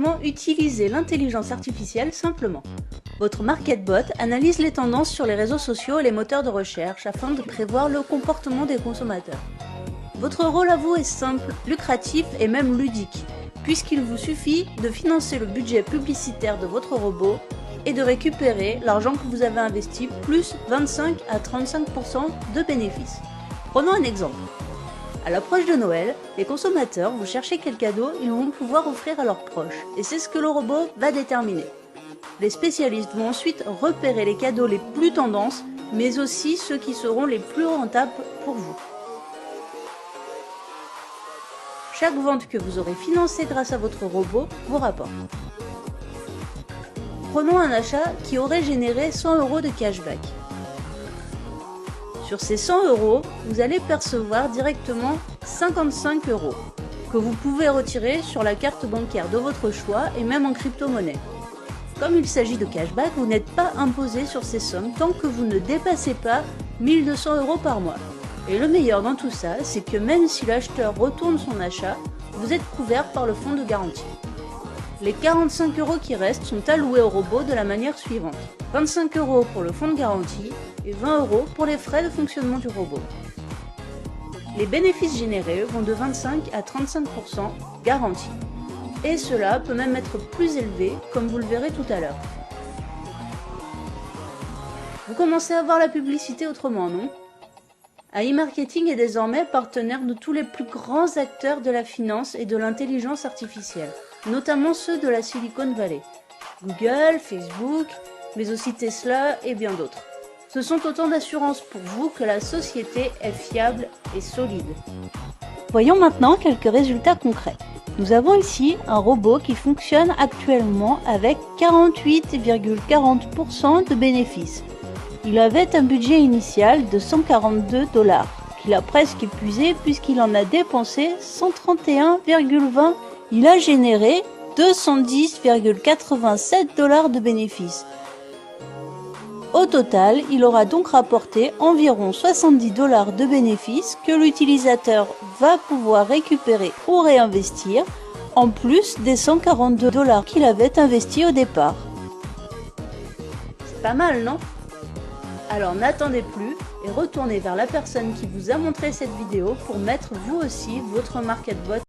Comment utiliser l'intelligence artificielle simplement? Votre MarketBot analyse les tendances sur les réseaux sociaux et les moteurs de recherche afin de prévoir le comportement des consommateurs. Votre rôle à vous est simple, lucratif et même ludique, puisqu'il vous suffit de financer le budget publicitaire de votre robot et de récupérer l'argent que vous avez investi plus 25 à 35% de bénéfices. Prenons un exemple. À l'approche de Noël, les consommateurs vont chercher quel cadeau ils vont pouvoir offrir à leurs proches, et c'est ce que le robot va déterminer. Les spécialistes vont ensuite repérer les cadeaux les plus tendances, mais aussi ceux qui seront les plus rentables pour vous. Chaque vente que vous aurez financée grâce à votre robot vous rapporte. Prenons un achat qui aurait généré 100 € de cashback. Sur ces 100 €, vous allez percevoir directement 55 € que vous pouvez retirer sur la carte bancaire de votre choix et même en crypto-monnaie. Comme il s'agit de cashback, vous n'êtes pas imposé sur ces sommes tant que vous ne dépassez pas 1200 € par mois. Et le meilleur dans tout ça, c'est que même si l'acheteur retourne son achat, vous êtes couvert par le fonds de garantie. Les 45 € qui restent sont alloués au robot de la manière suivante. 25 € pour le fonds de garantie et 20 € pour les frais de fonctionnement du robot. Les bénéfices générés vont de 25 à 35% garantis. Et cela peut même être plus élevé, comme vous le verrez tout à l'heure. Vous commencez à voir la publicité autrement, non? AI Marketing est désormais partenaire de tous les plus grands acteurs de la finance et de l'intelligence artificielle, notamment ceux de la Silicon Valley. Google, Facebook, mais aussi Tesla et bien d'autres. Ce sont autant d'assurances pour vous que la société est fiable et solide. Voyons maintenant quelques résultats concrets. Nous avons ici un robot qui fonctionne actuellement avec 48,40% de bénéfices. Il avait un budget initial de 142 $, qu'il a presque épuisé puisqu'il en a dépensé 131,20 $. Il a généré 210,87 $ de bénéfices. Au total, il aura donc rapporté environ 70 $ de bénéfices que l'utilisateur va pouvoir récupérer ou réinvestir, en plus des 142 $ qu'il avait investis au départ. C'est pas mal, non? Alors n'attendez plus et retournez vers la personne qui vous a montré cette vidéo pour mettre vous aussi votre MarketBot